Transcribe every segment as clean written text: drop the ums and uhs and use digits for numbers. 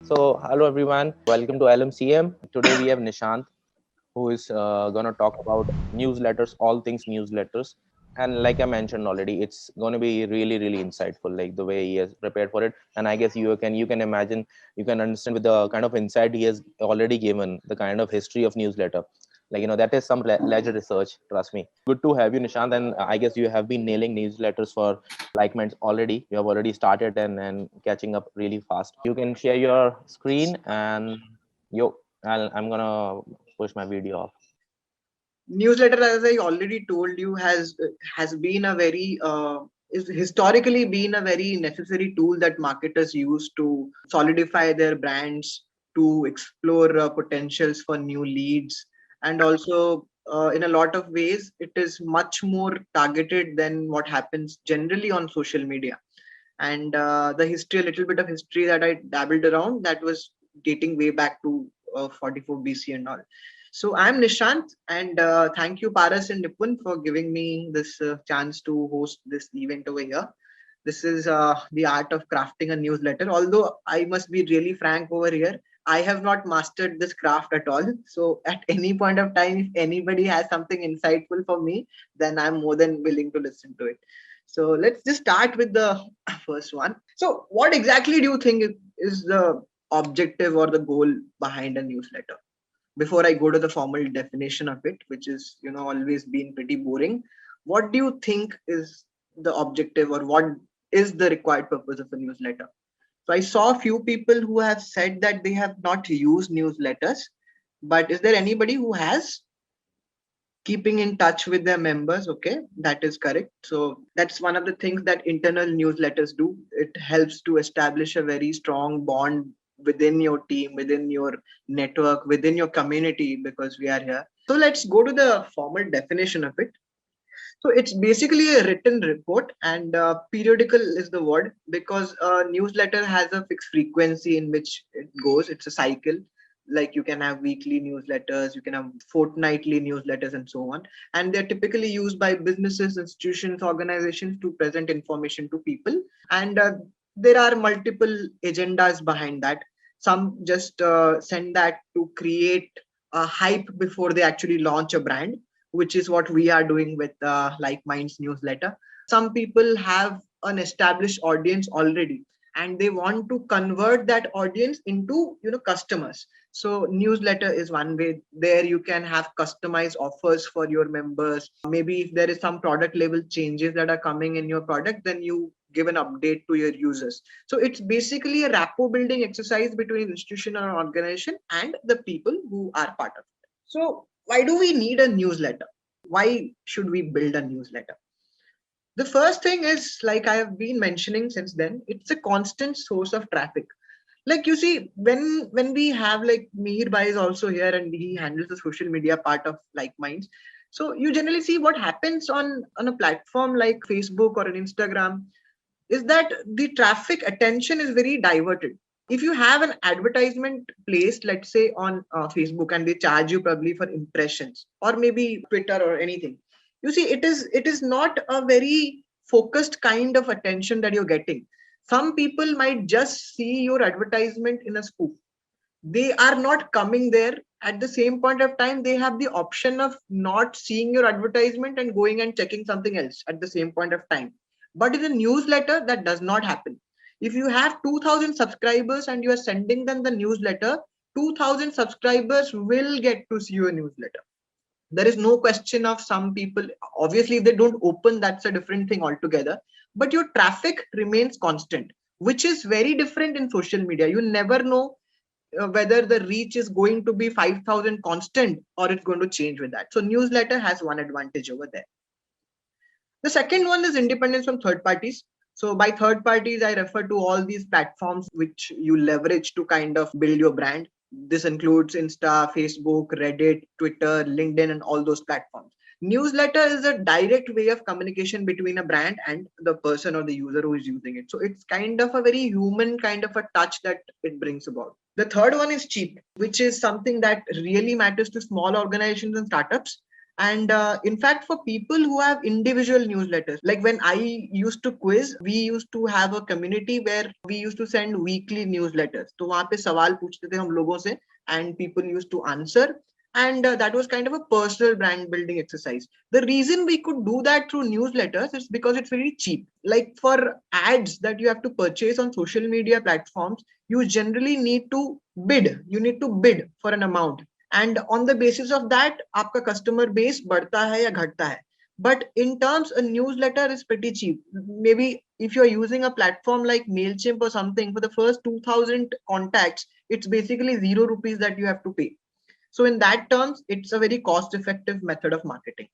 So, hello everyone. Welcome to LMCM. Today we have Nishant, who is going to talk about newsletters, all things newsletters. And like I mentioned already, it's going to be really, really insightful, like the way he has prepared for it. And I guess you can imagine, you can understand with the kind of insight he has already given, the kind of history of newsletter. Like that is some ledger research. Trust me. Good to have you, Nishant. And I guess you have been nailing newsletters for like minds already. You have already started and catching up really fast. You can share your screen and I'm gonna push my video off. Newsletter, as I already told you, has been a very is historically been a very necessary tool that marketers use to solidify their brands, to explore potentials for new leads, and also in a lot of ways it is much more targeted than what happens generally on social media. And the history, a little bit of history that I dabbled around, that was dating way back to 44 BC and all. So I'm Nishant, and thank you, Paras and Nipun, for giving me this chance to host this event over here. This is the art of crafting a newsletter. Although I must be really frank over here, I have not mastered this craft at all. So at any point of time, if anybody has something insightful for me, then I'm more than willing to listen to it. So let's just start with the first one. So what exactly do you think is the objective or the goal behind a newsletter? Before I go to the formal definition of it, which is, always been pretty boring, what do you think is the objective, or what is the required purpose of a newsletter? So I saw a few people who have said that they have not used newsletters, but is there anybody who has? Keeping in touch with their members, okay, that is correct. So that's one of the things that internal newsletters do. It helps to establish a very strong bond within your team, within your network, within your community, because we are here. So let's go to the formal definition of it. So it's basically a written report, and periodical is the word, because a newsletter has a fixed frequency in which it goes. It's a cycle. Like you can have weekly newsletters, you can have fortnightly newsletters, and so on. And they're typically used by businesses, institutions, organizations to present information to people. And there are multiple agendas behind that. Some just send that to create a hype before they actually launch a brand, which is what we are doing with Like Minds newsletter. Some people have an established audience already, and they want to convert that audience into customers. So newsletter is one way. There you can have customized offers for your members. Maybe if there is some product level changes that are coming in your product, then you give an update to your users. So it's basically a rapport building exercise between institution or organization and the people who are part of it. So why do we need a newsletter? Why should we build a newsletter? The first thing is, like I have been mentioning since then, it's a constant source of traffic. Like you see, when we have, like, Mihir Bhai is also here and he handles the social media part of Like Minds. So you generally see what happens on a platform like Facebook or an Instagram is that the traffic attention is very diverted. If you have an advertisement placed, let's say on Facebook, and they charge you probably for impressions, or maybe Twitter or anything, you see, it is not a very focused kind of attention that you're getting. Some people might just see your advertisement in a spoof. They are not coming there. At the same point of time, they have the option of not seeing your advertisement and going and checking something else at the same point of time. But in a newsletter, that does not happen. If you have 2000 subscribers and you are sending them the newsletter, 2000 subscribers will get to see your newsletter. There is no question of some people. Obviously, if they don't open, that's a different thing altogether. But your traffic remains constant, which is very different in social media. You never know whether the reach is going to be 5,000 constant or it's going to change with that. So newsletter has one advantage over there. The second one is independence from third parties. So by third parties, I refer to all these platforms which you leverage to kind of build your brand. This includes Insta, Facebook, Reddit, Twitter, LinkedIn, and all those platforms. Newsletter is a direct way of communication between a brand and the person or the user who is using it. So it's kind of a very human kind of a touch that it brings about. The third one is cheap, which is something that really matters to small organizations and startups. And in fact, for people who have individual newsletters, like when I used to quiz, we used to have a community where we used to send weekly newsletters. तो वहाँ पे सवाल पूछते थे हम लोगों से, and people used to answer. And that was kind of a personal brand building exercise. The reason we could do that through newsletters is because it's very cheap. Like for ads that you have to purchase on social media platforms, you generally need to bid. You need to bid for an amount. And on the basis of that, आपका customer base बढ़ता है या घटता है. But in terms, a newsletter is pretty cheap. Maybe if you're using a platform like MailChimp or something, for the first 2,000 contacts, it's basically 0 rupees that you have to pay. So in that terms, it's a very cost-effective method of marketing.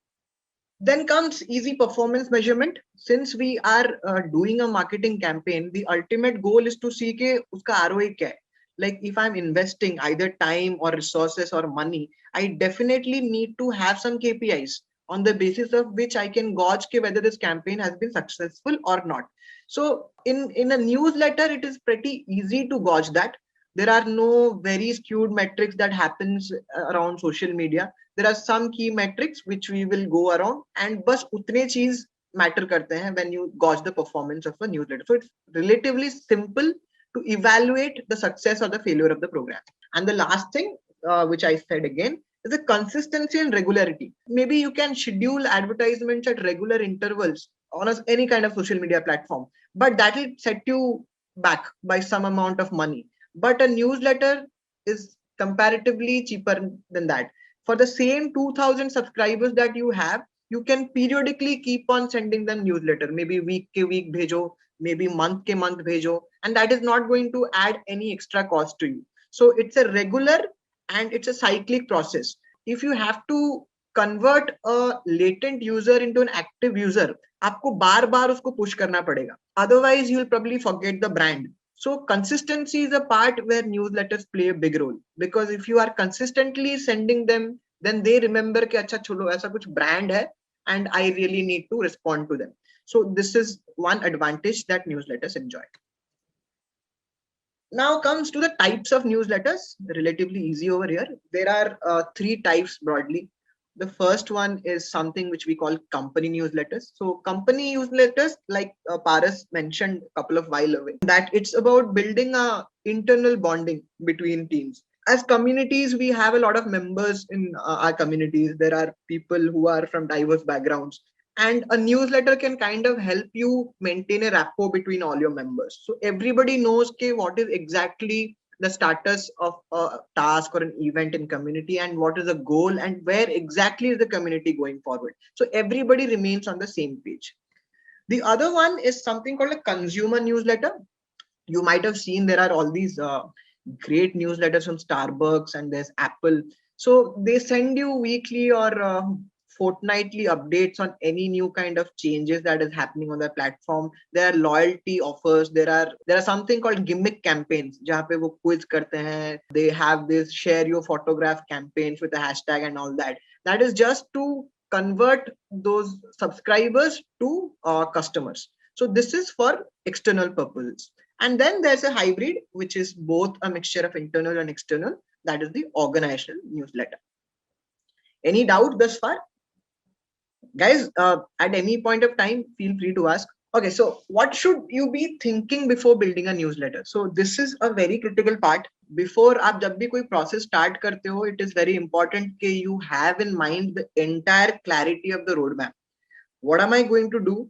Then comes easy performance measurement. Since we are doing a marketing campaign, the ultimate goal is to see के उसका ROI क्या है. Like if I'm investing either time or resources or money, I definitely need to have some KPIs on the basis of which I can gauge whether this campaign has been successful or not. So in a newsletter, it is pretty easy to gauge that. There are no very skewed metrics that happens around social media. There are some key metrics which we will go around, and बस उतने चीज matter करते हैं when you gauge the performance of a newsletter. So it's relatively simple to evaluate the success or the failure of the program. And the last thing, which I said again, is the consistency and regularity. Maybe you can schedule advertisements at regular intervals on any kind of social media platform, but that will set you back by some amount of money. But a newsletter is comparatively cheaper than that. For the same 2,000 subscribers that you have, you can periodically keep on sending them newsletter. Maybe week ke week bhejo, maybe month ke month bhejo, and that is not going to add any extra cost to you. So it's a regular and it's a cyclic process. If you have to convert a latent user into an active user, आपको बार बार उसको push करना पड़ेगा. Otherwise, you will probably forget the brand. So consistency is a part where newsletters play a big role, because if you are consistently sending them, then they remember कि अच्छा चलो ऐसा कुछ brand है and I really need to respond to them. So this is one advantage that newsletters enjoy. Now comes to the types of newsletters, relatively easy over here. There are 3 types broadly. The first one is something which we call company newsletters. So company newsletters, like Paras mentioned a couple of while away, that it's about building a internal bonding between teams. As communities, we have a lot of members in our communities. There are people who are from diverse backgrounds, and a newsletter can kind of help you maintain a rapport between all your members. So everybody knows what is exactly the status of a task or an event in community, and what is the goal, and where exactly is the community going forward. So everybody remains on the same page. The other one is something called a consumer newsletter. You might have seen there are all these great newsletters from Starbucks, and there's Apple. So they send you weekly or fortnightly updates on any new kind of changes that is happening on the platform. There are loyalty offers. There are something called gimmick campaigns जहाँ पे वो quiz करते हैं. They have this share your photograph campaigns with a hashtag and all that. That is just to convert those subscribers to customers. So this is for external purposes. And then there's a hybrid, which is both a mixture of internal and external. That is the organizational newsletter. Any doubt thus far? Guys, at any point of time, feel free to ask. Okay, so what should you be thinking before building a newsletter? So this is a very critical part. Before आप जब भी कोई process start करते हो, it is very important that you have in mind the entire clarity of the roadmap. What am I going to do?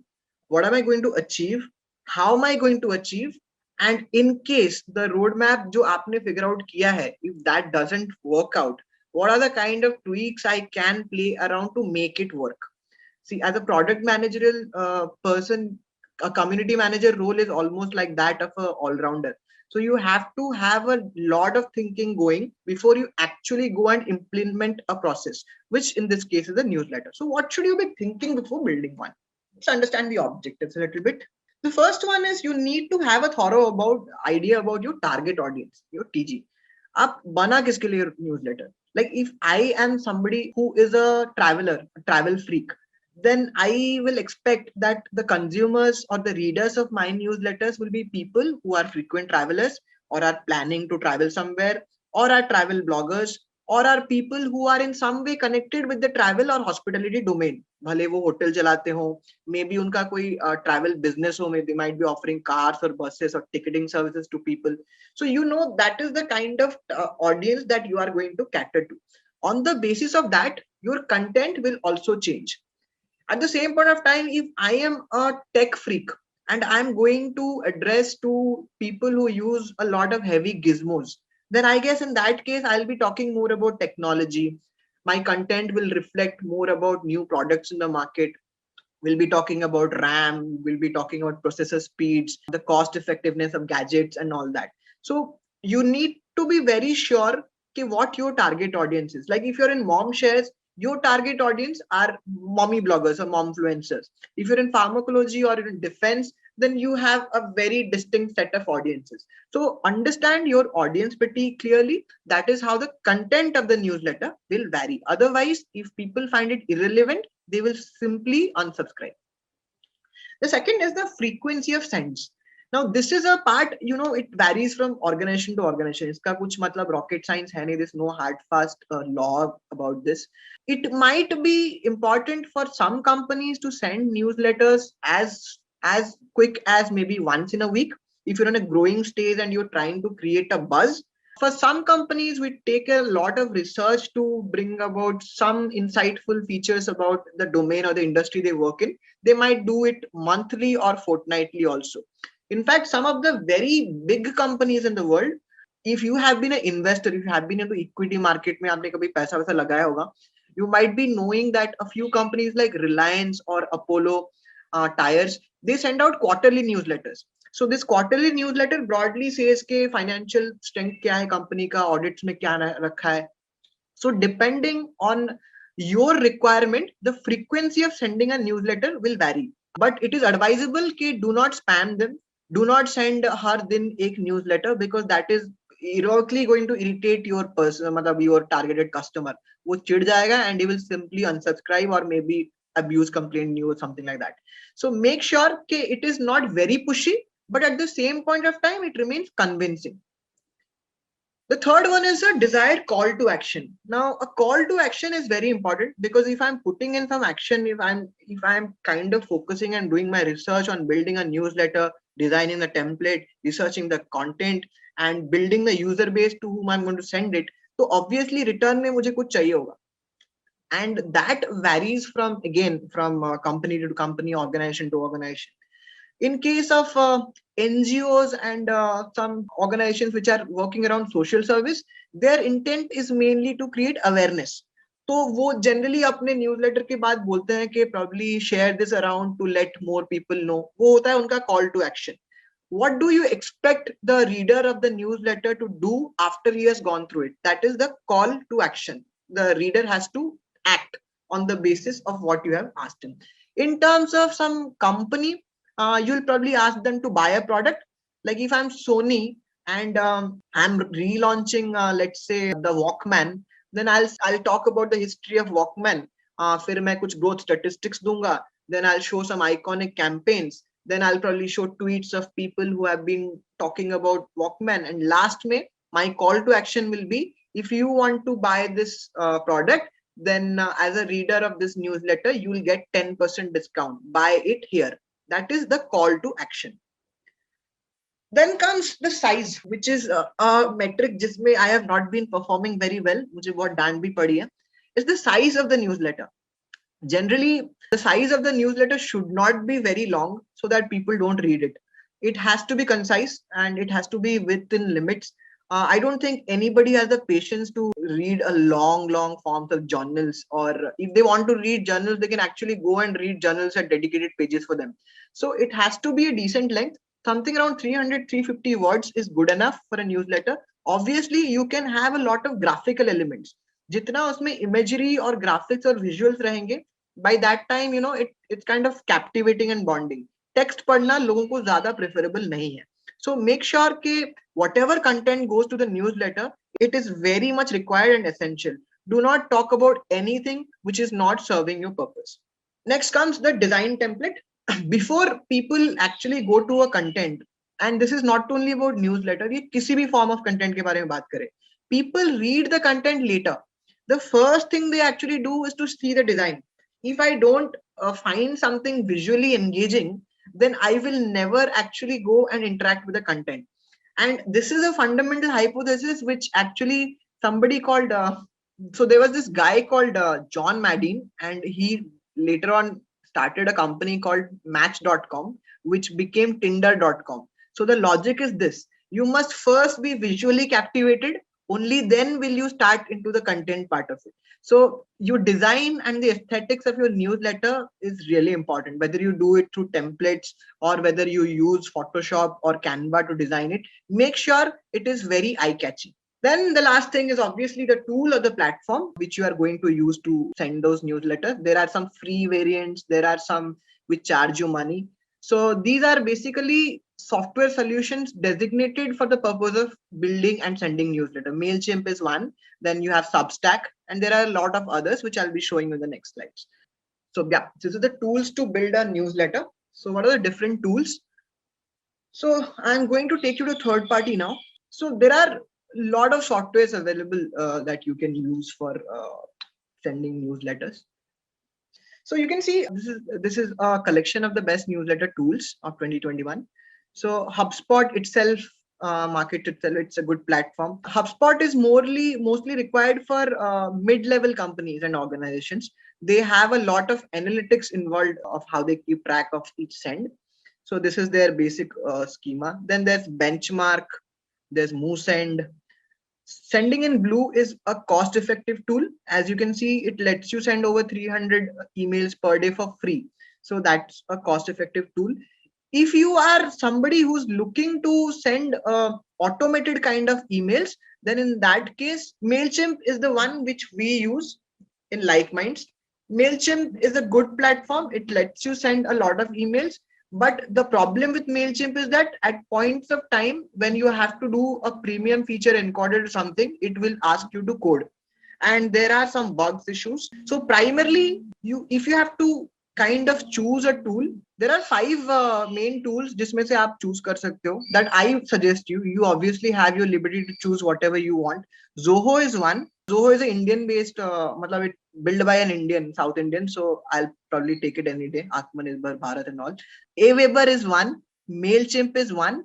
What am I going to achieve? How am I going to achieve? And in case the roadmap जो आपने figure out किया है, if that doesn't work out, what are the kind of tweaks I can play around to make it work? See, as a product managerial person, a community manager role is almost like that of an all-rounder. So you have to have a lot of thinking going before you actually go and implement a process, which in this case is a newsletter. So what should you be thinking before building one? Let's understand the objectives a little bit. The first one is you need to have a thorough idea about your target audience, your TG. आप बना किसके लिए newsletter? Like if I am somebody who is a traveler, a travel freak, then I will expect that the consumers or the readers of my newsletters will be people who are frequent travelers or are planning to travel somewhere or are travel bloggers or are people who are in some way connected with the travel or hospitality domain. भले वो hotel चलाते हो, maybe उनका कोई travel business हो, maybe they might be offering cars or buses or ticketing services to people. So you know that is the kind of audience that you are going to cater to. On the basis of that, your content will also change. At the same point of time, if I am a tech freak and I'm going to address to people who use a lot of heavy gizmos, then I guess in that case I'll be talking more about technology. My content will reflect more about new products in the market. We'll be talking about RAM, we'll be talking about processor speeds, the cost effectiveness of gadgets and all that. So you need to be very sure what your target audience is. Like if you're in mom shares, your target audience are mommy bloggers or momfluencers. If you're in pharmacology or in defense, then you have a very distinct set of audiences. So understand your audience pretty clearly. That is how the content of the newsletter will vary. Otherwise, if people find it irrelevant, they will simply unsubscribe. The second is the frequency of sends. Now, this is a part, it varies from organization to organization. Iska kuch matlab rocket science hai nahi, there's no hard fast law about this. It might be important for some companies to send newsletters as quick as maybe once in a week. If you're in a growing stage and you're trying to create a buzz, for some companies, we take a lot of research to bring about some insightful features about the domain or the industry they work in. They might do it monthly or fortnightly also. In fact, some of the very big companies in the world, if you have been an investor, if you have been into equity market में आपने कभी पैसा वैसा लगाया होगा, you might be knowing that a few companies like Reliance or Apollo Tires, they send out quarterly newsletters. So this quarterly newsletter broadly says के financial strength क्या है company का, audits में क्या रखा है. So depending on your requirement, the frequency of sending a newsletter will vary. But it is advisable कि do not spam them. Do not send her दिन एक newsletter because that is heroically going to irritate your person, मतलब your targeted customer. वो चिढ़ जाएगा and he will simply unsubscribe or maybe abuse, complain you or something like that. So make sure कि it is not very pushy, but at the same point of time, it remains convincing. The third one is a desired call to action. Now, a call to action is very important because if I'm putting in some action, if I'm kind of focusing and doing my research on building a newsletter, designing the template, researching the content, and building the user base to whom I'm going to send it, so obviously return में मुझे कुछ चाहिए होगा. And that varies from company to company, organization to organization. In case of NGOs and some organizations which are working around social service, their intent is mainly to create awareness. तो वो generally अपने newsletter के बाद बोलते हैं कि probably share this around to let more people know. वो होता है उनका call to action. What do you expect the reader of the newsletter to do after he has gone through it? That is the call to action. The reader has to act on the basis of what you have asked him. In terms of some company, you'll probably ask them to buy a product. Like if I'm Sony and I'm relaunching, let's say the Walkman, then I'll talk about the history of Walkman. फिर मैं कुछ growth statistics दूंगा. Then I'll show some iconic campaigns. Then I'll probably show tweets of people who have been talking about Walkman. And last May, my call to action will be, if you want to buy this product, then as a reader of this newsletter, you will get 10% discount. Buy it here. That is the call to action. Then comes the size, which is a metric जिसमें I have not been performing very well. मुझे बहुत डांट भी पड़ी है. Is the size of the newsletter. Generally, the size of the newsletter should not be very long so that people don't read it. It has to be concise and it has to be within limits. I don't think anybody has the patience to read a long forms of journals, or if they want to read journals, they can actually go and read journals at dedicated pages for them. So it has to be a decent length. Something around 300, 350 words is good enough for a newsletter. Obviously, you can have a lot of graphical elements. जितना उसमें imagery or graphics or visuals रहेंगे, by that time, it's kind of captivating and bonding. Text पढ़ना लोगों को ज़्यादा preferable नहीं है. So make sure कि whatever content goes to the newsletter, it is very much required and essential. Do not talk about anything which is not serving your purpose. Next comes the design template. Before people actually go to a content, and this is not only about newsletter, ये किसी भी form of content के बारे में बात करें. People read the content later. The first thing they actually do is to see the design. If I don't find something visually engaging, then I will never actually go and interact with the content. And this is a fundamental hypothesis which actually somebody called so there was this guy called John Madden, and he later on started a company called match.com, which became tinder.com. So the logic is this: you must first be visually captivated, only then will you start into the content part of it. So your design and the aesthetics of your newsletter is really important, whether you do it through templates or whether you use Photoshop or Canva to design it. Make sure it is very eye catchy. Then the last thing is obviously the tool or the platform which you are going to use to send those newsletters. There are some free variants, there are some which charge you money. So these are basically software solutions designated for the purpose of building and sending newsletter. MailChimp is one, then you have Substack, and there are a lot of others which I'll be showing you in the next slides. So yeah, this is the tools to build a newsletter. So what are the different tools? So I'm going to take you to third party now. So there are a lot of softwares available that you can use for sending newsletters. So you can see this is a collection of the best newsletter tools of 2021. So HubSpot itself market itself, it's a good platform. HubSpot is mostly required for mid-level companies and organizations. They have a lot of analytics involved of how they keep track of each send. So this is their basic schema. Then there's Benchmark, there's MooSend. Sendinginblue is a cost-effective tool. As you can see, it lets you send over 300 emails per day for free. So that's a cost-effective tool. If you are somebody who's looking to send automated kind of emails, then in that case, MailChimp is the one which we use in LikeMinds. MailChimp is a good platform. It lets you send a lot of emails. But the problem with MailChimp is that at points of time when you have to do a premium feature encoded or something, it will ask you to code. And there are some bugs issues. So primarily, if you have to kind of choose a tool, there are 5 main tools जिसमें से आप choose कर सकते हो that I suggest you. You obviously have your liberty to choose whatever you want. Zoho is one. Zoho is an Indian based, मतलब it built by an Indian, South Indian. So I'll probably take it any day. Atmanirbhar Bharat and all. Aweber is one. MailChimp is one.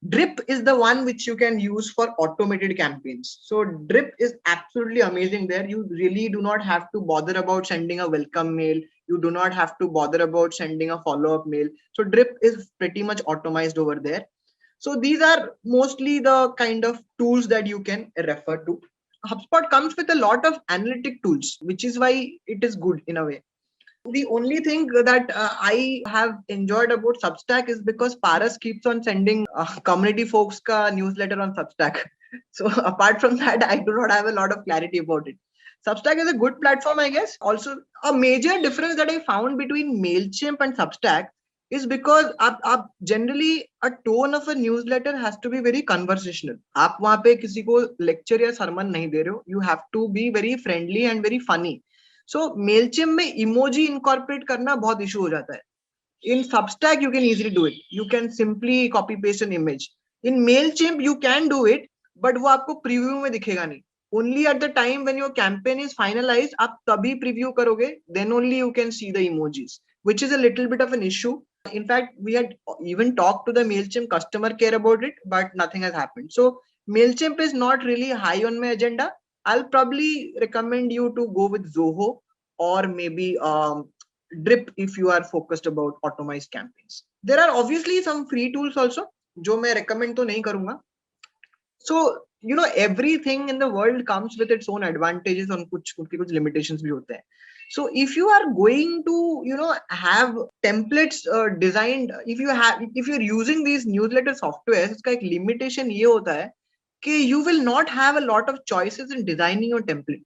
Drip is the one which you can use for automated campaigns. So Drip is absolutely amazing there. You really do not have to bother about sending a welcome mail. You do not have to bother about sending a follow-up mail. So Drip is pretty much automized over there. So these are mostly the kind of tools that you can refer to. HubSpot comes with a lot of analytic tools, which is why it is good in a way. The only thing that I have enjoyed about Substack is because Paras keeps on sending community folks ka newsletter on Substack. So apart from that, I do not have a lot of clarity about it. Substack is a good platform, I guess. Also, a major difference that I found between MailChimp and Substack is because generally a tone of a newsletter has to be very conversational. आप वहाँ पे किसी को lecture या sermon नहीं दे रहे हो. You have to be very friendly and very funny. So MailChimp में emoji incorporate करना बहुत issue हो जाता है. In Substack, you can easily do it. You can simply copy paste an image. In MailChimp, you can do it, but वो आपको preview में दिखेगा नहीं. Only at the time when your campaign is finalized, आप तभी preview करोगे, then only you can see the emojis, which is a little bit of an issue. In fact, we had even talked to the MailChimp customer care about it, but nothing has happened. So MailChimp is not really high on my agenda. I'll probably recommend you to go with Zoho or maybe Drip if you are focused about automized campaigns. There are obviously some free tools also, जो मैं recommend तो नहीं करूँगा. So everything in the world comes with its own advantages और कुछ limitations भी होते हैं. So if you are going to have templates designed, if you're using these newsletter softwares, इसका एक limitation ये होता है कि you will not have a lot of choices in designing your template.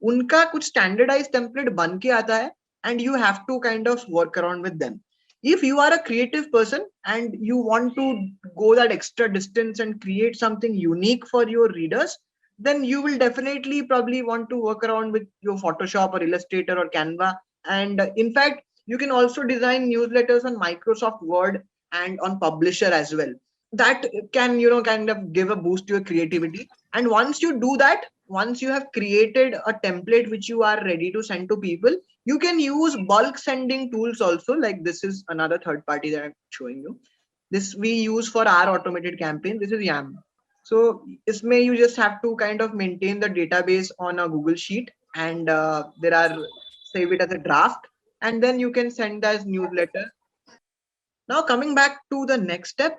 उनका कुछ standardized template बन के आता है and you have to kind of work around with them. If you are a creative person and you want to go that extra distance and create something unique for your readers, then you will definitely probably want to work around with your Photoshop or Illustrator or Canva. And in fact, you can also design newsletters on Microsoft Word and on Publisher as well. That can, kind of give a boost to your creativity. And once you do that, once you have created a template which you are ready to send to people, you can use bulk sending tools also. Like this is another third party that I'm showing you. This we use for our automated campaign. This is Yam. So isme you just have to kind of maintain the database on a Google Sheet, and there are, save it as a draft, and then you can send as newsletter. Now coming back to the next step.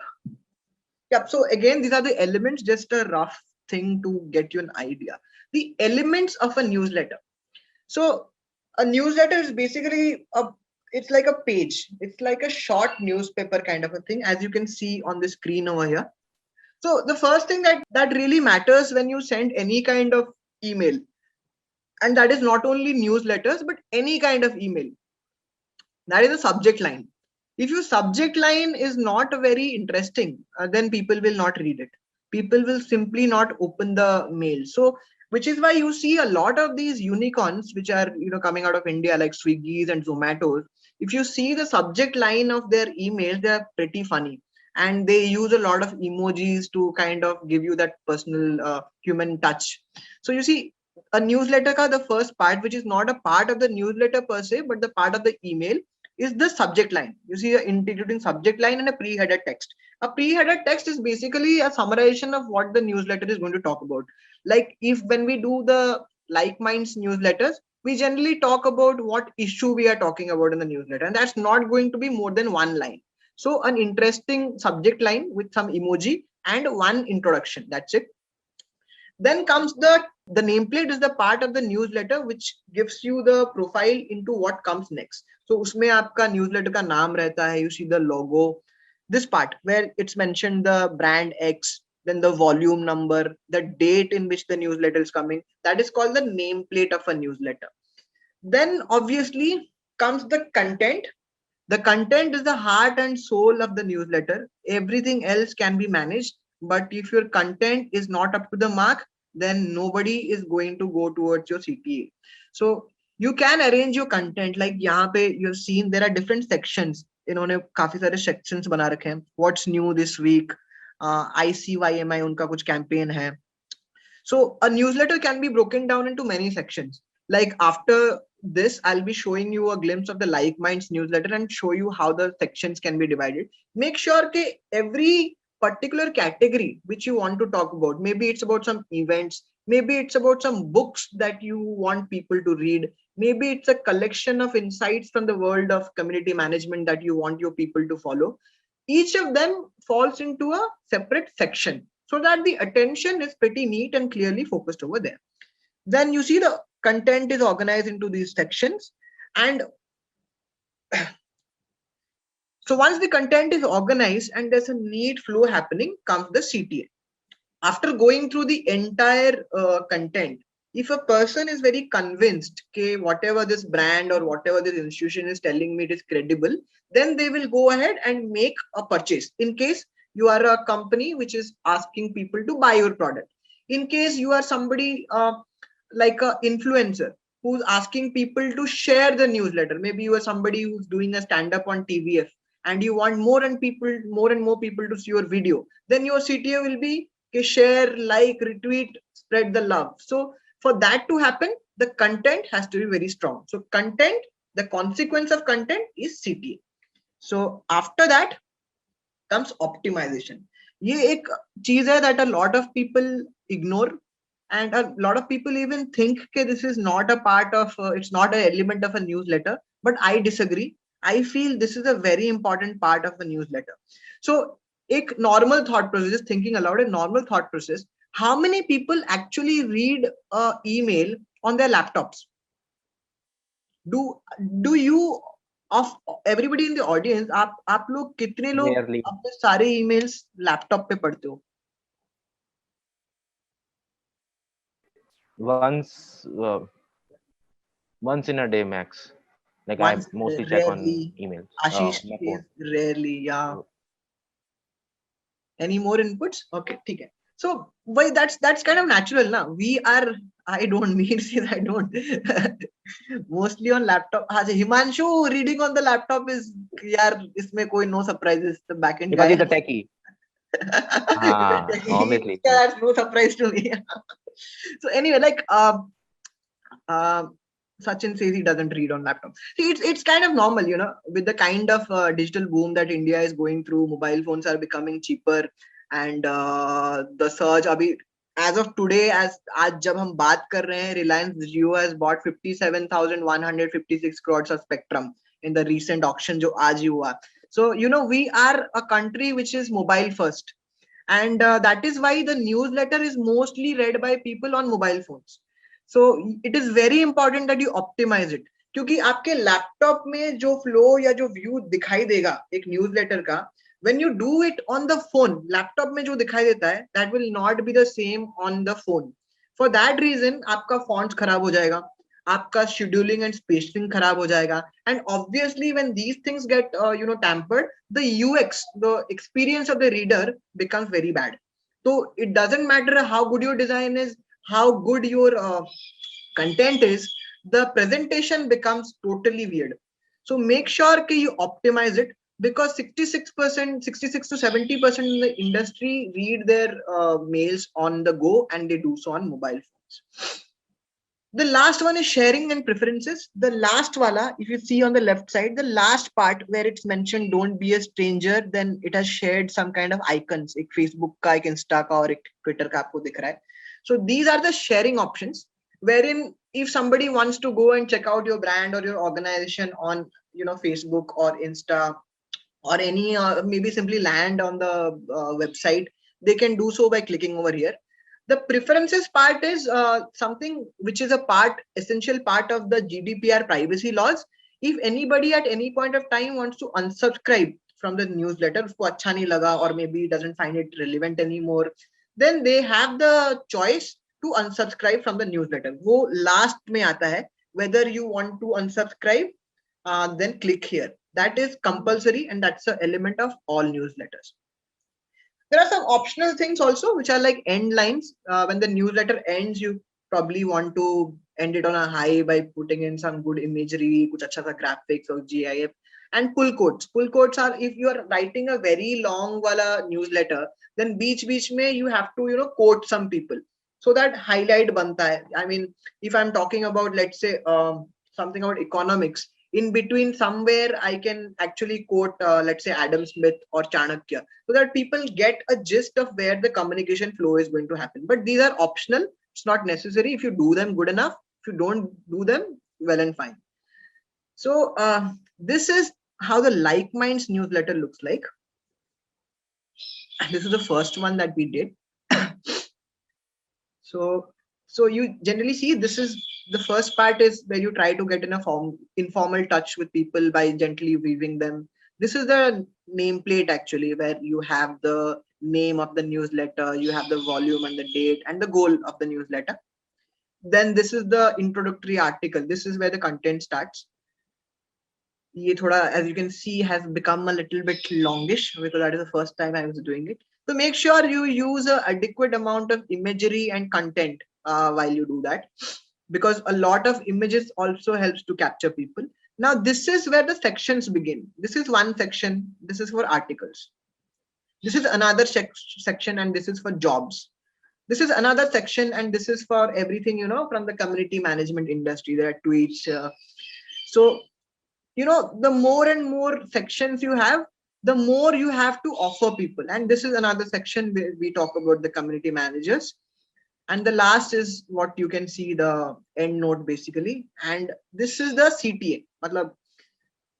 Yep. So again, these are the elements, just a rough thing to get you an idea. The elements of a newsletter. So a newsletter is basically it's like a page. It's like a short newspaper kind of a thing, as you can see on the screen over here. So the first thing that really matters when you send any kind of email, and that is not only newsletters, but any kind of email, that is a subject line. If your subject line is not very interesting, then people will not read it. People will simply not open the mail. So which is why you see a lot of these unicorns which are coming out of India, like Swiggy's and Zomatos. If you see the subject line of their emails, they are pretty funny, and they use a lot of emojis to kind of give you that personal human touch. So you see, a newsletter ka the first part, which is not a part of the newsletter per se, but the part of the email, is the subject line. You see, including subject line and a pre-header text. A pre-header text is basically a summarization of what the newsletter is going to talk about. Like if when we do the Like Minds newsletters, we generally talk about what issue we are talking about in the newsletter, and that's not going to be more than one line. So an interesting subject line with some emoji and one introduction. That's it. Then comes the nameplate is the part of the newsletter which gives you the profile into what comes next. So usme aapka newsletter ka naam rehta hai, you see the logo, this part where it's mentioned the brand X, then the volume number, the date in which the newsletter is coming. That is called the nameplate of a newsletter. Then obviously comes the content. The content is the heart and soul of the newsletter. Everything else can be managed, but if your content is not up to the mark, then nobody is going to go towards your CTA. So you can arrange your content like यहाँ पे you've seen there are different sections. इन्होंने काफी सारे sections बना रखे हैं. What's new this week? ICYMI उनका कुछ campaign है. So a newsletter can be broken down into many sections. Like after this, I'll be showing you a glimpse of the Like Minds newsletter and show you how the sections can be divided. Make sure that every particular category which you want to talk about, maybe it's about some events, maybe it's about some books that you want people to read, maybe it's a collection of insights from the world of community management that you want your people to follow. Each of them falls into a separate section so that the attention is pretty neat and clearly focused over there. Then you see the content is organized into these sections, and so once the content is organized and there's a neat flow happening, comes the CTA. After going through the entire content, if a person is very convinced that whatever this brand or whatever this institution is telling me it is credible, then they will go ahead and make a purchase. In case you are a company which is asking people to buy your product, in case you are somebody like an influencer who's asking people to share the newsletter, maybe you are somebody who's doing a stand-up on TVF and you want more and more people to see your video, then your CTA will be share, like, retweet, spread the love. So for that to happen, the content has to be very strong. So content, the consequence of content is CTA. So after that comes optimization. ये एक चीज है that a lot of people ignore, and a lot of people even think that this is not a part of it's not an element of a newsletter, but I disagree. I feel this is a very important part of the newsletter. So एक normal thought process, just thinking aloud, a normal thought process, how many people actually read a email on their laptops? Do you, of everybody in the audience, आप लोग कितने लोग Rarely. अपने सारे emails laptop पे पढ़ते हो? Once in a day max. Like Once, I mostly check on rarely. emails. Ashish My says phone. rarely. Yeah. Any more inputs? Okay, okay. So why that's kind of natural now. We are, I don't mean says I don't mostly on laptop. हाँ Himanshu reading on the laptop is यार इसमें कोई no surprises, the backend Because guy. he's a techie. Obviously. That's no surprise to me. So anyway, like uh, Sachin says he doesn't read on laptop. See, it's kind of normal, you know, with the kind of digital boom that India is going through. Mobile phones are becoming cheaper, and the surge. Abhi, as of today, आज जब हम बात कर रहे हैं, Reliance Jio has bought 57,156 crores of spectrum in the recent auction जो आज ही हुआ. So you know we are a country which is mobile first, and that is why the newsletter is mostly read by people on mobile phones. So it is very important that you optimize it, क्योंकि आपके laptop में जो flow या जो view दिखाई देगा एक newsletter का, when you do it on the phone, laptop में जो दिखाई देता है, that will not be the same on the phone. For that reason आपका fonts खराब हो जाएगा, आपका scheduling and spacing खराब हो जाएगा, and obviously when these things get tampered, the UX, the experience of the reader becomes very bad. So it doesn't matter how good your design is, how good your content is, the presentation becomes totally weird. So make sure that you optimize it, because 66%, 66 to 70% in the industry read their mails on the go, and they do so on mobile phones. The last one is sharing and preferences. The last wala, if you see on the left side, the last part where it's mentioned don't be a stranger, then it has shared some kind of icons. एक Facebook का, एक Insta का और एक Twitter का आपको दिख रहा है. So these are the sharing options, wherein if somebody wants to go and check out your brand or your organization on Facebook or Insta or any maybe simply land on the website, they can do so by clicking over here. The preferences part is something which is a essential part of the GDPR privacy laws. If anybody at any point of time wants to unsubscribe from the newsletter, usko अच्छा नहीं लगा, or maybe doesn't find it relevant anymore, then they have the choice to unsubscribe from the newsletter. वो last में आता है, whether you want to unsubscribe, then click here. That is compulsory, and that's an element of all newsletters. There are some optional things also, which are like end lines. When the newsletter ends, you probably want to end it on a high by putting in some good imagery, kuch acha sa graphics or GIF, and pull quotes. Pull quotes are if you are writing a very long wala newsletter, then beach mein you have to quote some people, so that highlight banta hai. I mean, if I'm talking about, let's say, something about economics, in between somewhere I can actually quote, let's say, Adam Smith or Chanakya, so that people get a gist of where the communication flow is going to happen. But these are optional. It's not necessary. If you do them, good enough. If you don't do them, well and fine. So this is how the Like Minds newsletter looks like. This is the first one that we did. So you generally see this is the first part is where you try to get in a informal touch with people by gently weaving them. This is the nameplate actually, where you have the name of the newsletter, you have the volume and the date and the goal of the newsletter. Then this is the introductory article. This is where the content starts. ये थोड़ा, as you can see, has become a little bit longish because that is the first time I was doing it. So make sure you use an adequate amount of imagery and content while you do that, because a lot of images also helps to capture people. Now this is where the sections begin. This is one section. This is for articles. This is another section, and this is for jobs. This is another section, and this is for everything from the community management industry. There are tweets. So the more and more sections you have, the more you have to offer people. And this is another section where we talk about the community managers. And the last is what you can see, the end note basically. And this is the CTA.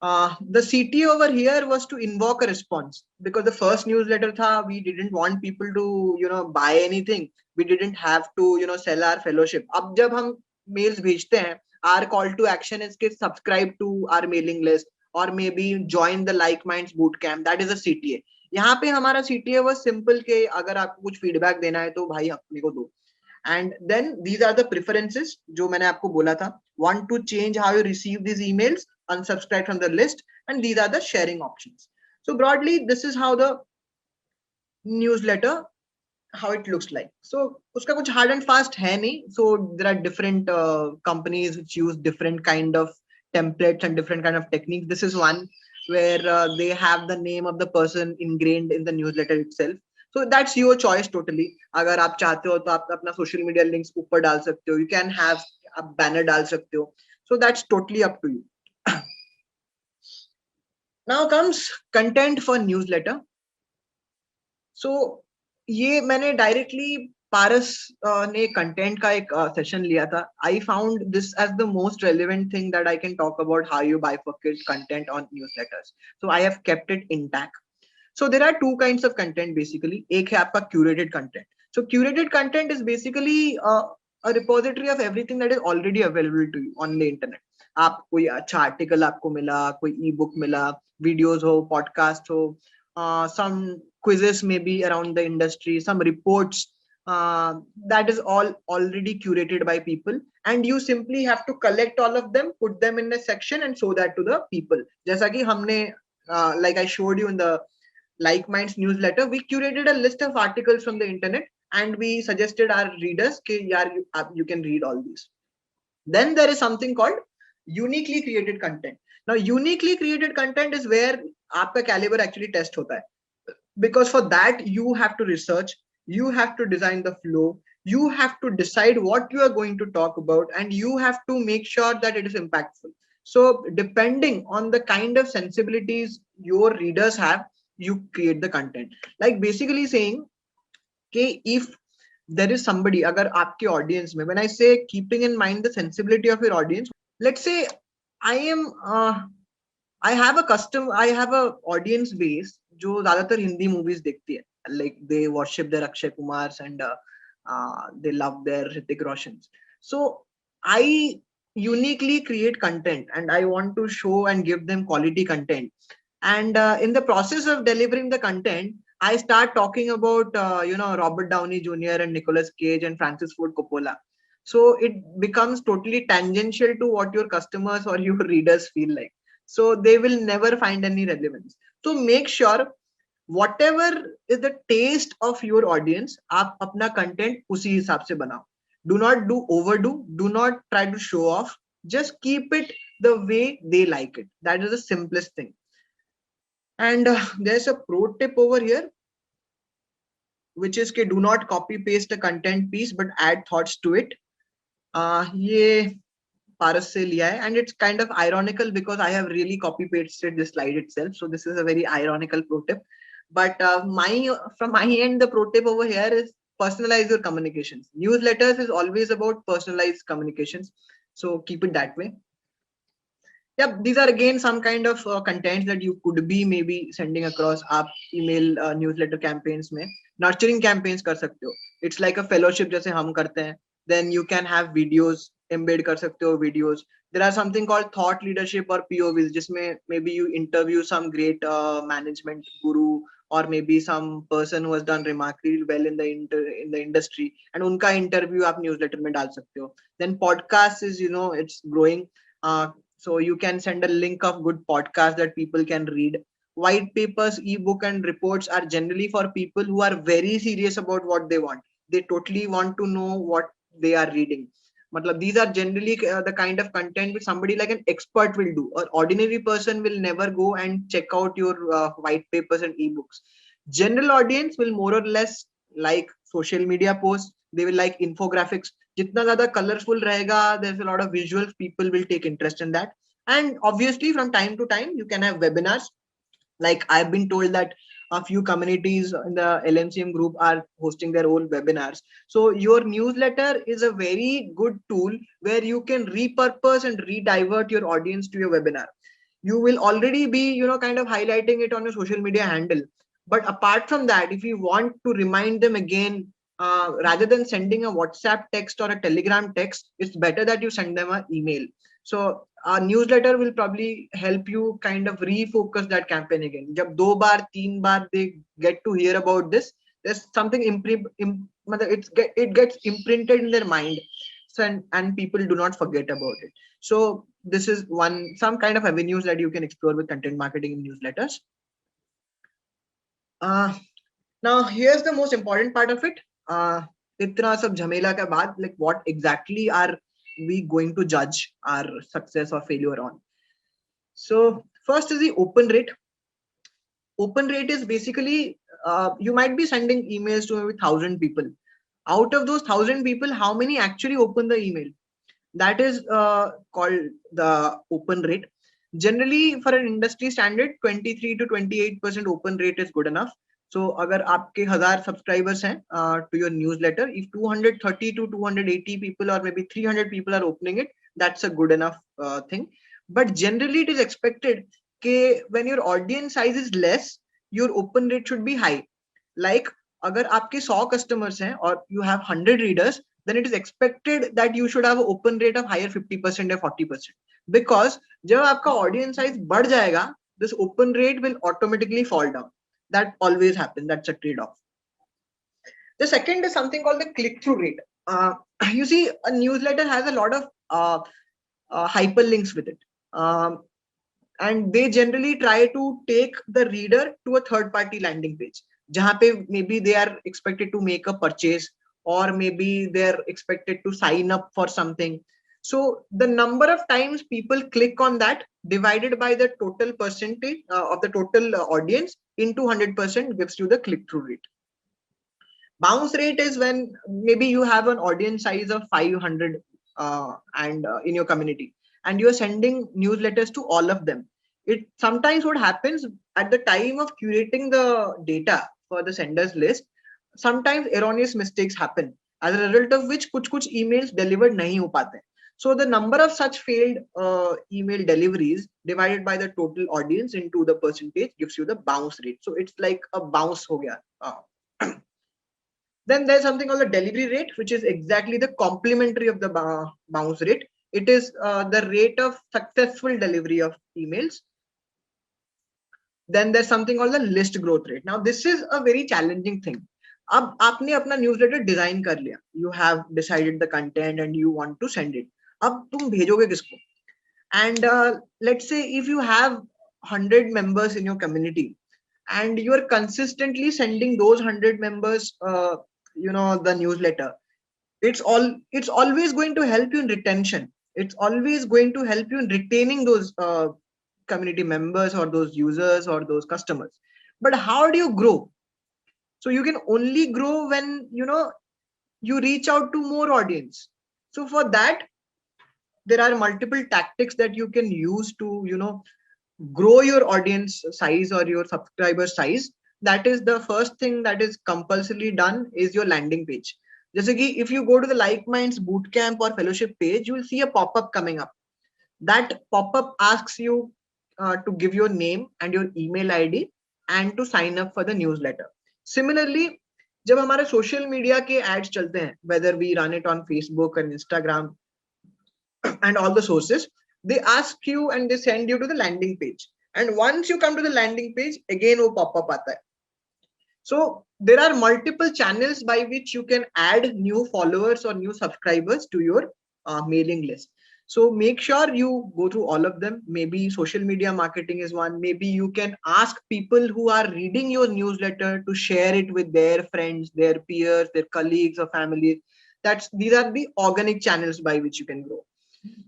The CTA over here was to invoke a response, because the first newsletter tha, we didn't want people to buy anything. We didn't have to sell our fellowship. Ab jab hum mails bhejte hain, our call to action is to subscribe to our mailing list or maybe join the Like Minds bootcamp. That is a CTA. यहाँ पे हमारा CTA was simple के अगर आपको कुछ feedback देना है तो भाई अपने को दो. And then these are the preferences जो मैंने आपको बोला था. Want to change how you receive these emails, unsubscribe from the list, and these are the sharing options. So broadly, this is how the newsletter, how it looks like. So uska kuch hard and fast hai nahi. So there are different companies which use different kind of templates and different kind of techniques. This is one where they have the name of the person ingrained in the newsletter itself. So that's your choice totally. अगर आप चाहते हो तो आप अपना social media links ऊपर डाल सकते हो. You can have आप banner डाल सकते हो. So that's totally up to you. Now comes content for newsletter. So ये मैंने डायरेक्टली पारस ने कंटेंट का एक सेशन लिया था. I found this as the most relevant thing that I can talk about how you bifurcate content on newsletters. So I have kept it intact. So there are two kinds of content basically. एक है आपका curated content. So curated content is basically a repository of everything that is already available to you on the internet. आप कोई अच्छा article आपको मिला, कोई ई book मिला, वीडियोस हो, पॉडकास्ट हो, some quizzes maybe around the industry, some reports, that is all already curated by people, and you simply have to collect all of them, put them in a section and show that to the people. जैसा कि हमने like I showed you in the Like Minds newsletter, we curated a list of articles from the internet and we suggested our readers कि यार you can read all these. Then there is something called uniquely created content. Now uniquely created content is where आपका caliber actually test होता है, because for that you have to research, you have to design the flow, you have to decide what you are going to talk about, and you have to make sure that it is impactful. So depending on the kind of sensibilities your readers have, you create the content. Like basically saying कि if there is somebody, अगर आपके audience में, when I say keeping in mind the sensibility of your audience, let's say I am I have a audience base जो ज्यादातर Hindi movies देखती है. Like they worship their Akshay Kumars and they love their Hrithik Roshans. So I uniquely create content and I want to show and give them quality content. And in the process of delivering the content, I start talking about Robert Downey Jr. and Nicolas Cage and Francis Ford Coppola. So it becomes totally tangential to what your customers or your readers feel like. So they will never find any relevance. So make sure whatever is the taste of your audience, आप अपना content उसी हिसाब से बनाओ. Do not overdo. Do not try to show off. Just keep it the way they like it. That is the simplest thing. And there's a pro tip over here, which is do not copy paste a content piece but add thoughts to it. ये Paras se liya hai, and it's kind of ironical because I have really copy pasted this slide itself. So this is a very ironical pro tip. But from my end, the pro tip over here is personalize your communications. Newsletters is always about personalized communications. So keep it that way. Yeah, these are again some kind of contents that you could be maybe sending across आप email newsletter campaigns में. Nurturing campaigns कर सकते हो. It's like a fellowship जैसे हम करते हैं. Then you can have videos, embed कर सकते हो videos. There are something called thought leadership or POVs जिसमें maybe you interview some great management guru or maybe some person who has done remarkably well in the industry, and उनका interview आप newsletter में डाल सकते हो. Then podcast is it's growing. So you can send a link of good podcast that people can read. White papers, ebook and reports are generally for people who are very serious about what they want. They totally want to know what they are reading. These are generally the kind of content which somebody like an expert will do. An ordinary person will never go and check out your white papers and ebooks. General audience will more or less like social media posts. They will like infographics. जितना ज़्यादा colorful रहेगा, there's a lot of visuals, people will take interest in that. And obviously from time to time you can have webinars. Like I've been told that a few communities in the LMCM group are hosting their own webinars. So your newsletter is a very good tool where you can repurpose and redivert your audience to your webinar. You will already be kind of highlighting it on your social media handle. But apart from that, if you want to remind them again, rather than sending a WhatsApp text or a Telegram text, it's better that you send them an email. So our newsletter will probably help you kind of refocus that campaign again. जब 2 बार 3 बार they get to hear about this, there's something it gets imprinted in their mind. So and people do not forget about it. So this is some kind of avenues that you can explore with content marketing in newsletters. Now here's the most important part of it. इतना सब झमेला के बाद, like what exactly are we going to judge our success or failure on? So first is the open rate. Open rate is basically you might be sending emails to maybe 1,000 people. Out of those 1,000 people, how many actually open the email? That is called the open rate. Generally, for an industry standard, 23 to 28% open rate is good enough. So, अगर आपके 1,000 subscribers हैं to your newsletter, if 230 to 280 people or maybe 300 people are opening it, that's a good enough thing. But generally, it is expected that when your audience size is less, your open rate should be high. Like, अगर आपके 100 customers हैं और you have 100 readers, then it is expected that you should have an open rate of higher 50% or 40%. Because जब आपका audience size बढ़ जाएगा, this open rate will automatically fall down. That always happens. That's a trade-off. The second is something called the click-through rate. You see, a newsletter has a lot of hyperlinks with it. And they generally try to take the reader to a third-party landing page. जहाँ पे maybe they are expected to make a purchase, or maybe they're expected to sign up for something. So the number of times people click on that divided by the total percentage of the total audience into 100% gives you the click-through rate. Bounce rate is when maybe you have an audience size of 500 and in your community, and you are sending newsletters to all of them. It sometimes what happens at the time of curating the data for the senders list, sometimes erroneous mistakes happen, as a result of which kuch emails delivered nahi ho pate. So the number of such failed email deliveries divided by the total audience into the percentage gives you the bounce rate. So it's like a bounce ho gaya. Then there's something called the delivery rate, which is exactly the complementary of the bounce rate. It is the rate of successful delivery of emails. Then there's something called the list growth rate. Now this is a very challenging thing. अब आपने अपना newsletter design कर लिया, you have decided the content and you want to send it. अब तुम भेजोगे किसको? And let's say if you have 100 members in your community and you are consistently sending those 100 members the newsletter, it's always going to help you in retention. It's always going to help you in retaining those community members or those users or those customers. But how do you grow? So you can only grow when you reach out to more audience. So for that, there are multiple tactics that you can use to grow your audience size or your subscriber size. That is the first thing that is compulsorily done is your landing page. Just like if you go to the Like Minds bootcamp or fellowship page, you will see a pop-up coming up. That pop-up asks you to give your name and your email ID and to sign up for the newsletter. Similarly, जब हमारे social media के ads चलते हैं, whether we run it on Facebook and Instagram and all the sources, they ask you and they send you to the landing page. And once you come to the landing page, again वो pop-up आता है. So there are multiple channels by which you can add new followers or new subscribers to your mailing list. So make sure you go through all of them. Maybe social media marketing is one. Maybe you can ask people who are reading your newsletter to share it with their friends, their peers, their colleagues or family. These are the organic channels by which you can grow.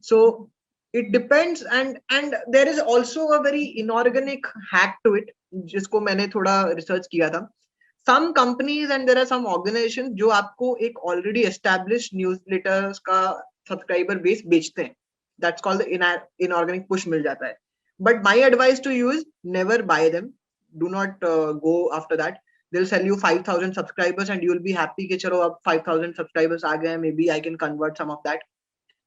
So it depends, and there is also a very inorganic hack to it, जिसको मैंने थोड़ा research किया था. Some companies and there are some organizations जो आपको एक already established newsletters का subscriber base बेचते हैं. That's called the inorganic push मिल जाता है. But my advice to you is never buy them. Do not go after that. They'll sell you 5,000 subscribers and you'll be happy कि चलो अब 5,000 subscribers आ गए, maybe I can convert some of that.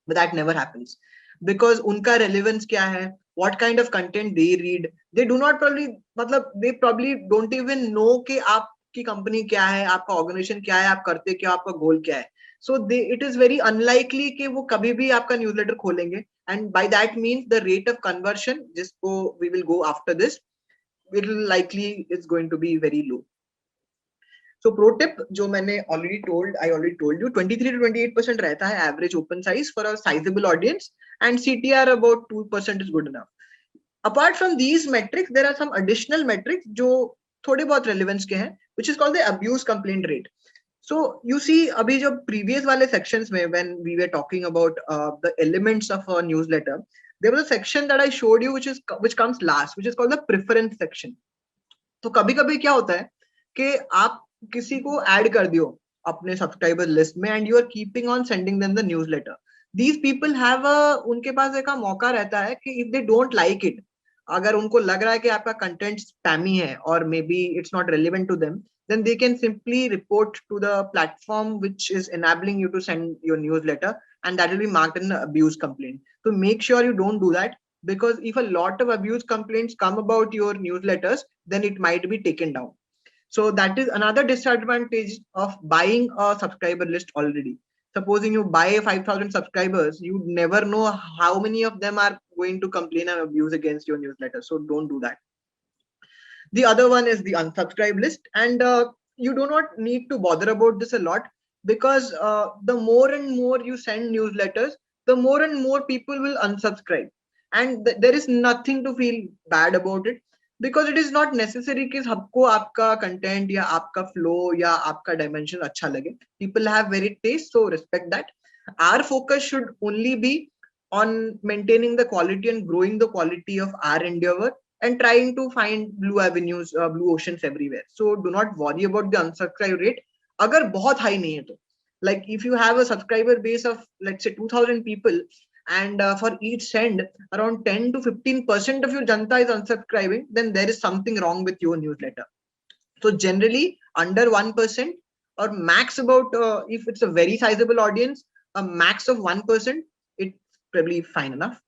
But that never happens. Because उनका relevance क्या है? What kind of content they read? They do not they probably don't even know कि आपकी company क्या है, आपका organization क्या है, आप करते क्या, आपका goal क्या है. So it is very unlikely कि वो कभी भी आपका newsletter खोलेंगे. And by that means the rate of conversion, जिसको we will go after this, it will likely is going to be very low. So pro tip जो मैंने I already told you 23 to 28% रहता है average open size for a sizable audience, and CTR about 2% is good enough. Apart from these metrics, there are some additional metrics जो थोड़े बहुत relevance के हैं, which is called the abuse complaint rate. So you see अभी जो previous वाले sections में when we were talking about the elements of a newsletter, there was a section that I showed you which comes last, which is called the preference section. तो कभी-कभी क्या होता है कि आप किसी को ऐड कर दियो अपने सब्सक्राइबर लिस्ट में and you are keeping on sending them the newsletter. These people have उनके पास एक मौका रहता है कि if they don't like it, अगर उनको लग रहा है कि आपका कंटेंट स्पैमी है और maybe it's not relevant to them, then they can simply report to the platform which is enabling you to send your newsletter, and that will be marked an abuse complaint. So make sure you don't do that, because if a lot of abuse complaints come about your newsletters, then it might be taken down. So that is another disadvantage of buying a subscriber list already. Supposing you buy 5,000 subscribers, you never know how many of them are going to complain and abuse against your newsletter. So don't do that. The other one is the unsubscribe list, and you do not need to bother about this a lot, because the more and more you send newsletters, the more and more people will unsubscribe, and there is nothing to feel bad about it, because it is not necessary कि सबको आपका content या आपका flow या आपका dimension अच्छा लगे. People have varied taste, so respect that. Our focus should only be on maintaining the quality and growing the quality of our endeavor, and trying to find blue avenues, blue oceans everywhere. So do not worry about the unsubscribe rate. अगर बहुत high नहीं है तो, like if you have a subscriber base of let's say 2,000 people, and for each send around 10 to 15% of your janta is unsubscribing, then there is something wrong with your newsletter. So generally under 1%, or max about if it's a very sizable audience, a max of 1%, it's probably fine enough.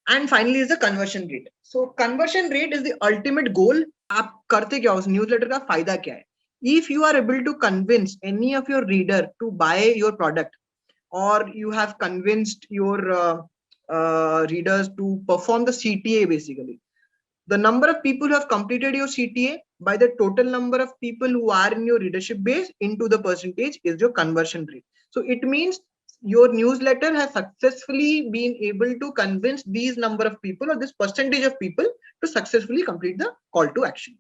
And finally is the conversion rate. So conversion rate is the ultimate goal. आप करते क्या उस newsletter का फायदा क्या है? If you are able to convince any of your reader to buy your product, or you have convinced your readers to perform the CTA, basically the number of people who have completed your CTA by the total number of people who are in your readership base into the percentage is your conversion rate. So it means your newsletter has successfully been able to convince these number of people, or this percentage of people, to successfully complete the call to action.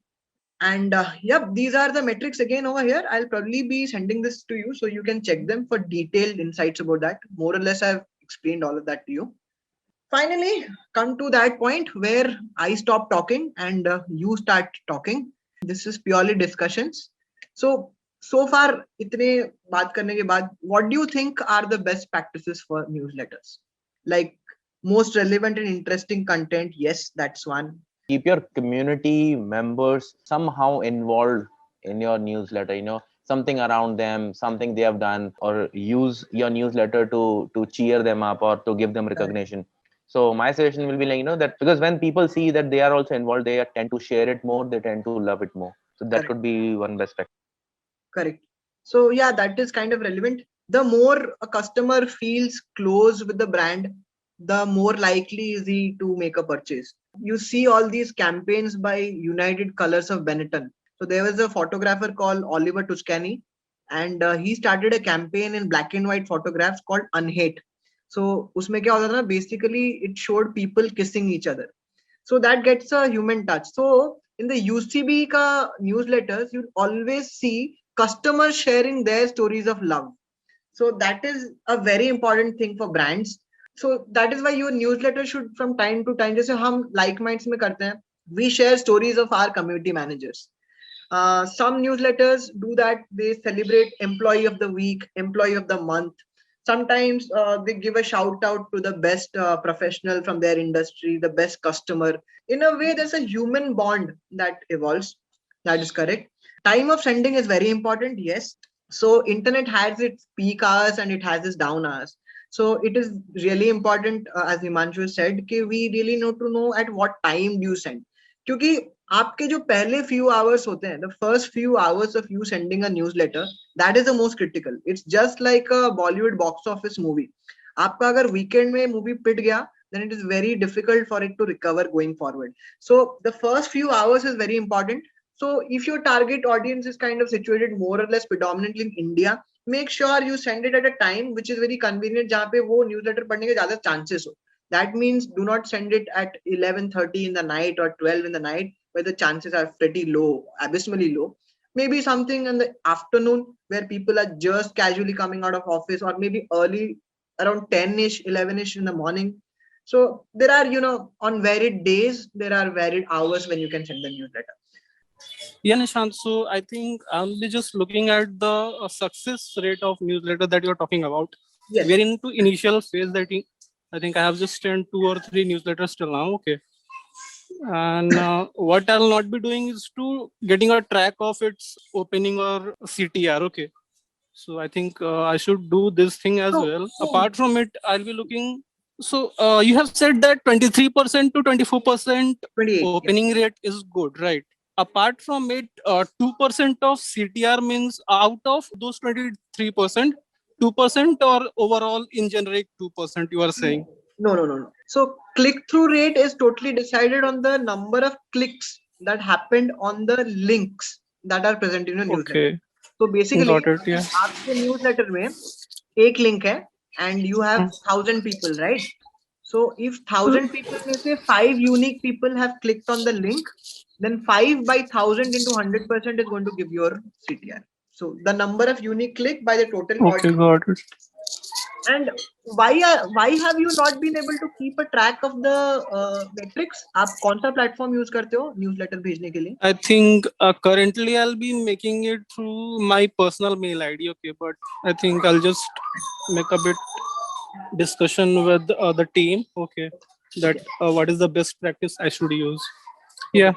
And yep, these are the metrics again over here. I'll probably be sending this to you so you can check them for detailed insights about that. More or less, I've explained all of that to you. Finally, come to that point where I stop talking and you start talking. This is purely discussions. So far, इतने बात करने के बाद, what do you think are the best practices for newsletters? Like most relevant and interesting content. Yes, that's one. Keep your community members somehow involved in your newsletter. Something around them, something they have done, or use your newsletter to cheer them up or to give them recognition. So my suggestion will be that, because when people see that they are also involved, they tend to share it more, they tend to love it more. So that Correct. could be one best practice. Correct. So yeah, that is kind of relevant. The more a customer feels close with the brand, the more likely is he to make a purchase. You see all these campaigns by United Colors of Benetton. So there was a photographer called Oliver Tuscany, and he started a campaign in black and white photographs called Unhate. So उसमें क्या होता था ना, basically it showed people kissing each other. So that gets a human touch. So in the UCB ka newsletters, you always see customers sharing their stories of love. So that is a very important thing for brands. So that is why your newsletter should from time to time, जैसे हम like minds में करते हैं, we share stories of our community managers. Some newsletters do that. They celebrate employee of the week, employee of the month. Sometimes they give a shout out to the best professional from their industry, the best customer. In a way, there's a human bond that evolves. That is correct. Time of sending is very important. Yes. So internet has its peak hours and it has its down hours. So it is really important, as Himanshu said, कि we really need to know at what time do you send. क्योंकि आपके जो पहले few hours होते हैं, the first few hours of you sending a newsletter, that is the most critical. It's just like a Bollywood box office movie. आपका अगर weekend में movie पिट गया, then it is very difficult for it to recover going forward. So the first few hours is very important. So if your target audience is kind of situated more or less predominantly in India, make sure you send it at a time which is very convenient, जहाँ पे वो newsletter पढ़ने के ज़्यादा chances हो. That means do not send it at 11:30 in the night or 12 in the night, where the chances are pretty low, abysmally low. Maybe something in the afternoon where people are just casually coming out of office, or maybe early around 10ish, 11ish in the morning. So there are, on varied days, there are varied hours when you can send the newsletter. Yeah, Nishant. So I think I'll be just looking at the success rate of newsletter that you're talking about. Yes. We're into initial phase. I think I have just sent 2 or 3 newsletters till now. Okay. And what I'll not be doing is to getting a track of its opening or CTR. Okay. So I think I should do this thing as So, well. so Apart from it, I'll be looking. So you have said that 23% to 24% 28. Yeah. opening rate is good, right? Apart from it, 2% of CTR means out of those 23%, 2% or overall in generic 2% you are saying. No, no, no, no. So click-through rate is totally decided on the number of clicks that happened on the links that are present in your newsletter. Okay, So basically, got it. Yeah. आपके newsletter में एक link है and you have 1,000 people, right? So if 1,000 people में से 5 unique people have clicked on the link, then 5 by 1,000 into 100% is going to give your CTR. So the number of unique click by the total Okay, audience. got it. And why have you not been able to keep a track of the metrics? आप कौन सा platform use करते हो newsletter भेजने के लिए? I think currently I'll be making it through my personal mail ID. Okay, but I think I'll just make a bit discussion with the team. Okay, that what is the best practice I should use. Yeah.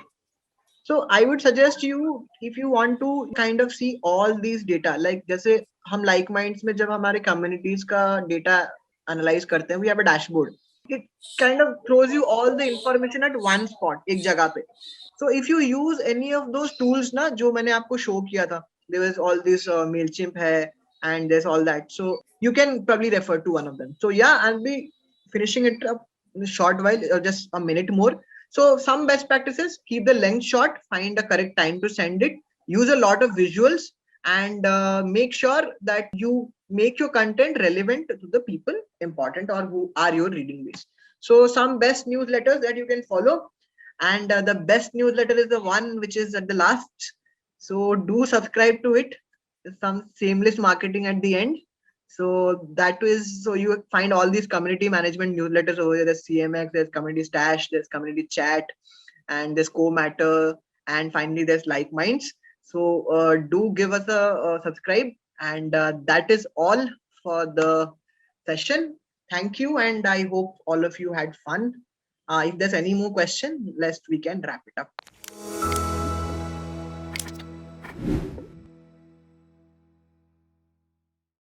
So I would suggest you, if you want to kind of see all these data, like जैसे हम like minds में जब हमारे communities का data analyze करते हैं, we have a dashboard. It kind of throws you all the information at one spot, एक जगह पे. So if you use any of those tools ना, जो मैंने आपको show किया था, there was all this Mailchimp है, and there's all that. So you can probably refer to one of them. So yeah, I'll be finishing it up in a short while, or just a minute more. So some best practices: keep the length short, find the correct time to send it, use a lot of visuals, and make sure that you make your content relevant to the people important or who are your reading base. So some best newsletters that you can follow, and the best newsletter is the one which is at the last. So do subscribe to it. Some shameless marketing at the end. So that is, so you find all these community management newsletters over there. There's CMX, there's community stash, there's community chat, and there's co-matter, and finally there's like minds. So do give us a subscribe, and that is all for the session. Thank you, and I hope all of you had fun. If there's any more question, we can wrap it up.